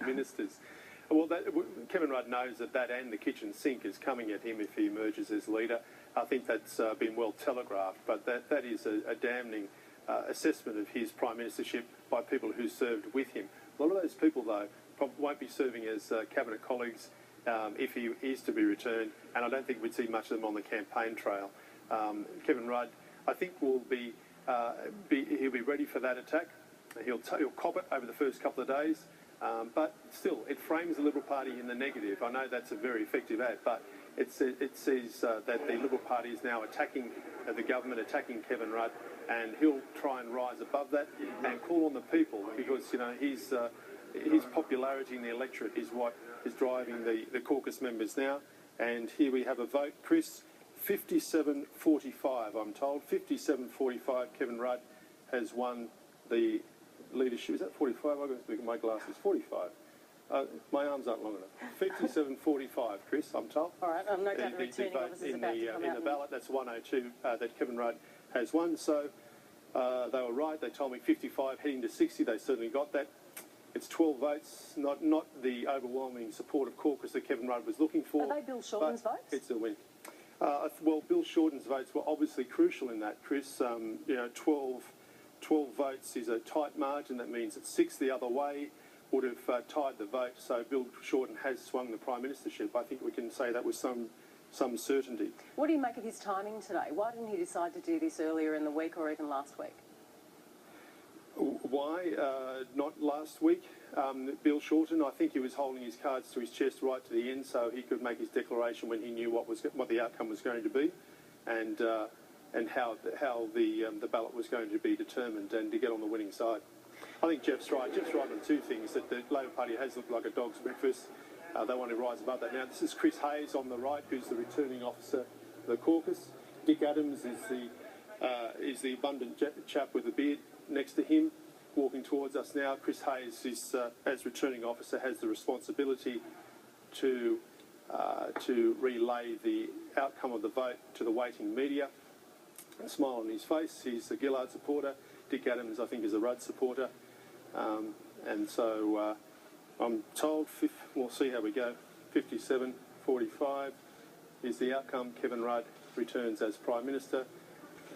ministers. Well, Kevin Rudd knows that and the kitchen sink is coming at him if he emerges as leader. I think that's been well telegraphed, but that is a damning assessment of his prime ministership by people who served with him. A lot of those people, though, won't be serving as cabinet colleagues if he is to be returned, and I don't think we'd see much of them on the campaign trail. Kevin Rudd, I think, will he'll be ready for that attack. He'll cop it over the first couple of days, but still, it frames the Liberal Party in the negative. I know that's a very effective ad, but it says that the Liberal Party is now attacking the government, attacking Kevin Rudd, and he'll try and rise above that and call on the people, because his popularity in the electorate is what is driving the caucus members now. And here we have a vote, Chris, 57-45, I'm told. 57-45, Kevin Rudd has won the leadership. Is that 45? I've got to speak in my glasses. 45. My arms aren't long enough. 57-45, Chris, I'm told. All right, I'm no doubt the returning officer's about to come out. In the ballot, that's 102 that Kevin Rudd has won. So they were right. They told me 55 heading to 60. They certainly got that. It's 12 votes, not the overwhelming support of caucus that Kevin Rudd was looking for. Are they Bill Shorten's votes? It's a win. Well, Bill Shorten's votes were obviously crucial in that, Chris. 12 votes is a tight margin. That means that 6 the other way would have tied the vote. So Bill Shorten has swung the prime ministership. I think we can say that with some certainty. What do you make of his timing today? Why didn't he decide to do this earlier in the week or even last week? Why not last week? Bill Shorten, I think he was holding his cards to his chest right to the end, so he could make his declaration when he knew what the outcome was going to be, and how the ballot was going to be determined, and to get on the winning side. I think Jeff's right. Jeff's right on two things: that the Labor Party has looked like a dog's breakfast. They want to rise above that. Now, this is Chris Hayes on the right, who's the returning officer of the caucus. Dick Adams is the abundant chap with the beard next to him, walking towards us now. Chris Hayes is, as returning officer, has the responsibility to relay the outcome of the vote to the waiting media. A smile on his face. He's a Gillard supporter. Dick Adams, I think, is a Rudd supporter. And so I'm told, we'll see how we go, 57-45 is the outcome. Kevin Rudd returns as Prime Minister,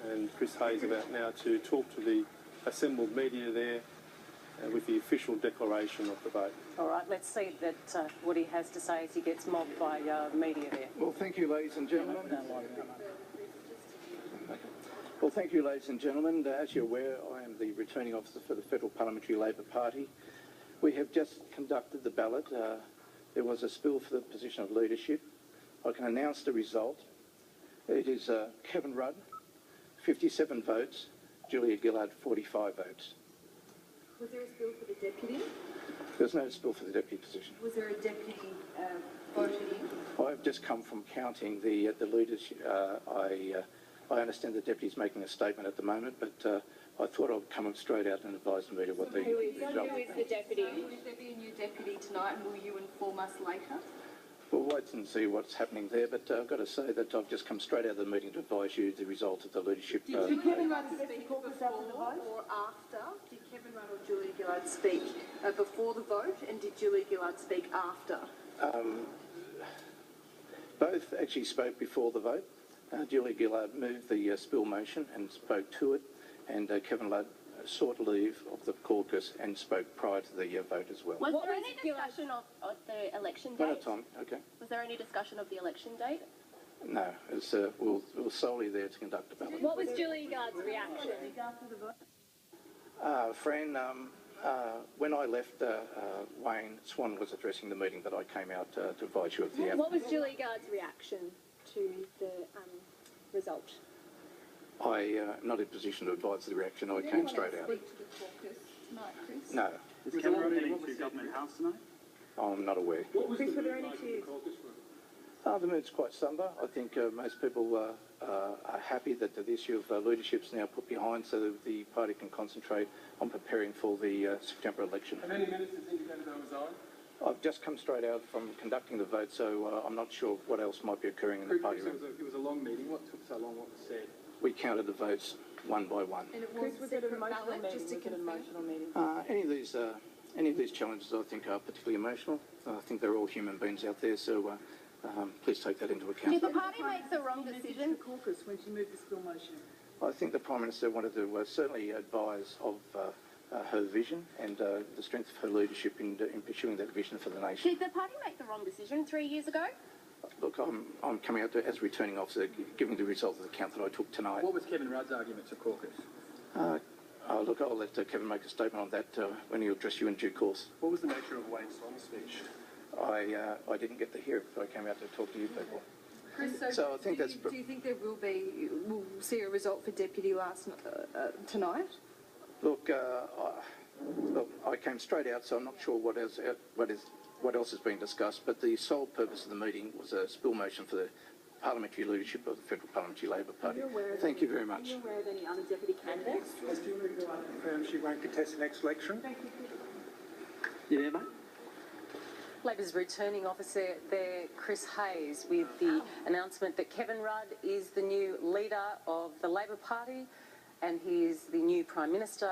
and Chris Hayes about now to talk to the assembled media there with the official declaration of the vote. All right, let's see what he has to say as he gets mobbed by media there. Well, thank you, ladies and gentlemen. Well, thank you, ladies and gentlemen. As you're aware, I am the returning officer for the Federal Parliamentary Labor Party. We have just conducted the ballot. There was a spill for the position of leadership. I can announce the result. It is Kevin Rudd, 57 votes. Julia Gillard, 45 votes. Was there a spill for the deputy? There's no spill for the deputy position. Was there a deputy voted in? I've just come from counting the leadership. I understand the deputy's making a statement at the moment, but I thought I'd come straight out and advise the media what the result is. Who is the deputy? Will there be a new deputy tonight, and will you inform us later? We'll wait and see what's happening there, but I've got to say that I've just come straight out of the meeting to advise you the result of the leadership. Did Kevin Rudd speak before or after? Did Kevin Rudd or Julia Gillard speak before the vote, and did Julia Gillard speak after? Both actually spoke before the vote. Julia Gillard moved the spill motion and spoke to it, and Kevin Rudd sought leave of the caucus and spoke prior to the vote as well. Was there any discussion of the election date? One at a time, okay. Was there any discussion of the election date? No, it's, we were solely there to conduct the ballot. What was Julia Gillard's reaction? Fran, when I left, Wayne Swan was addressing the meeting, but I came out to advise you of the outcome. What was Julia Gillard's reaction to the result? I am not in a position to advise the reaction. I came straight out. Speak to the caucus tonight, Chris? No. Is Kevin Rudd heading to Government House tonight? I'm not aware. Chris, were there any tears? The mood's quite sombre. I think most people are happy that the issue of leadership is now put behind, so that the party can concentrate on preparing for the September election. Have any ministers indicated they resign? I've just come straight out from conducting the vote, so I'm not sure what else might be occurring in the party room. It was a long meeting. What took so long? What was said? We counted the votes one by one. And it was a secret ballot, just to confirm? Any of these Any of these challenges, I think, are particularly emotional. I think they're all human beings out there, so please take that into account. Did the party make the wrong decision? Caucus when she moved the spill motion. I think the Prime Minister wanted to certainly advise of her vision and the strength of her leadership in pursuing that vision for the nation. Did the party make the wrong decision 3 years ago? Look, I'm coming out as returning officer, giving the result of the count that I took tonight. What was Kevin Rudd's argument to caucus? Look, I'll let Kevin make a statement on that when he'll address you in due course. What was the nature of Wayne Swan's speech? I didn't get to hear it, but I came out to talk to you people. Chris, So I think that's... do you think we'll see a result for deputy tonight? Look, I came straight out, so I'm not sure what else is being discussed, but the sole purpose of the meeting was a spill motion for the parliamentary leadership of the Federal Parliamentary Labor Party. Thank you very much. Are you aware of any other deputy candidates? Has Julie Gillard confirmed she won't contest the next election? You there, mate? Labor's returning officer there, Chris Hayes, with the announcement that Kevin Rudd is the new leader of the Labor Party and he is the new Prime Minister,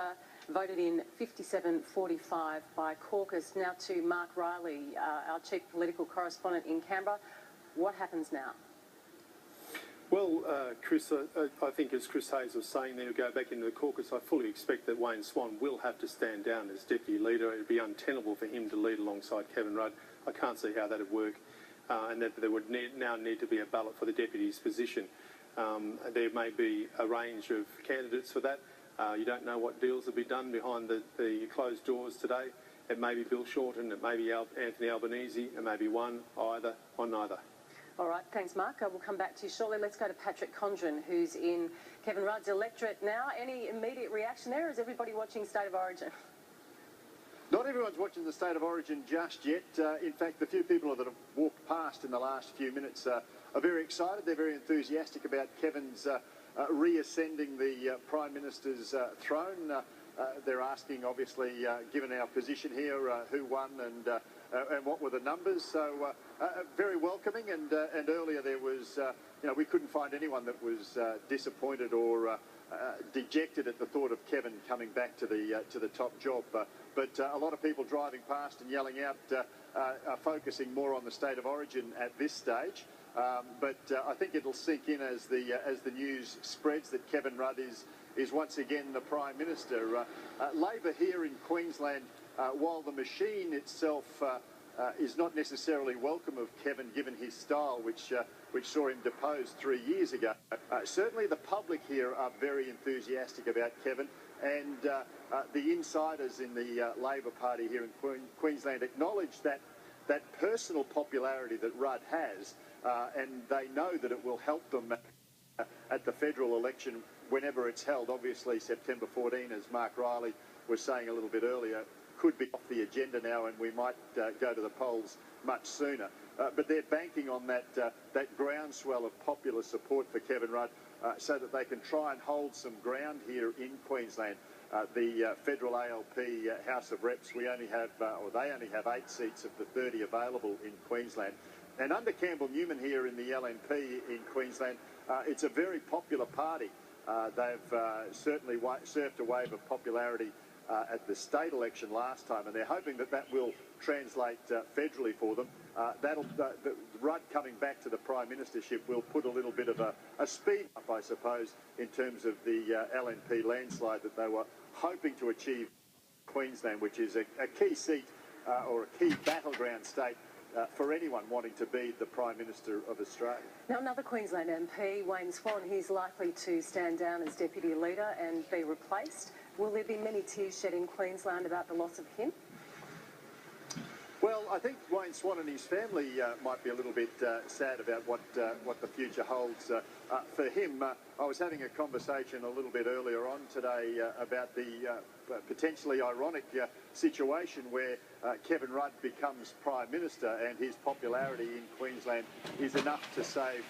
voted in 57-45 by caucus. Now to Mark Riley, our chief political correspondent in Canberra. What happens now? Well, Chris, I think as Chris Hayes was saying there, to go back into the caucus, I fully expect that Wayne Swan will have to stand down as deputy leader. It would be untenable for him to lead alongside Kevin Rudd. I can't see how that would work, and that there would now need to be a ballot for the deputy's position. There may be a range of candidates for that. You don't know what deals will be done behind the closed doors today. It may be Bill Shorten, it may be Anthony Albanese, it may be one, either, or neither. All right, thanks, Mark. We'll come back to you shortly. Let's go to Patrick Condren, who's in Kevin Rudd's electorate now. Any immediate reaction there? Is everybody watching State of Origin? Not everyone's watching the State of Origin just yet. In fact, the few people that have walked past in the last few minutes are very excited. They're very enthusiastic about Kevin's reascending the Prime Minister's throne. They're asking, obviously, given our position here, who won and what were the numbers. So very welcoming. And earlier there was, we couldn't find anyone that was disappointed or dejected at the thought of Kevin coming back to the top job. But a lot of people driving past and yelling out are focusing more on the State of Origin at this stage. But I think it'll sink in as the news spreads that Kevin Rudd is once again the Prime Minister. Labor here in Queensland, while the machine itself is not necessarily welcome of Kevin given his style, which saw him deposed 3 years ago, certainly the public here are very enthusiastic about Kevin, and the insiders in the Labor Party here in Queensland acknowledge that personal popularity that Rudd has, and they know that it will help them at the federal election whenever it's held. Obviously September 14, as Mark Riley was saying a little bit earlier, could be off the agenda now, and we might go to the polls much sooner. But they're banking on that groundswell of popular support for Kevin Rudd so that they can try and hold some ground here in Queensland. The federal ALP House of Reps, they only have 8 seats of the 30 available in Queensland. And under Campbell Newman here in the LNP in Queensland, it's a very popular party. They've certainly surfed a wave of popularity at the state election last time, and they're hoping that will translate federally for them. The Rudd coming back to the Prime Ministership will put a little bit of a speed up, I suppose, in terms of the LNP landslide that they were hoping to achieve in Queensland, which is a key seat or a key battleground state for anyone wanting to be the Prime Minister of Australia. Now, another Queensland MP, Wayne Swan, he's likely to stand down as Deputy Leader and be replaced. Will there be many tears shed in Queensland about the loss of him? Well, I think Wayne Swan and his family might be a little bit sad about what the future holds for him. I was having a conversation a little bit earlier on today about the potentially ironic situation where Kevin Rudd becomes Prime Minister and his popularity in Queensland is enough to save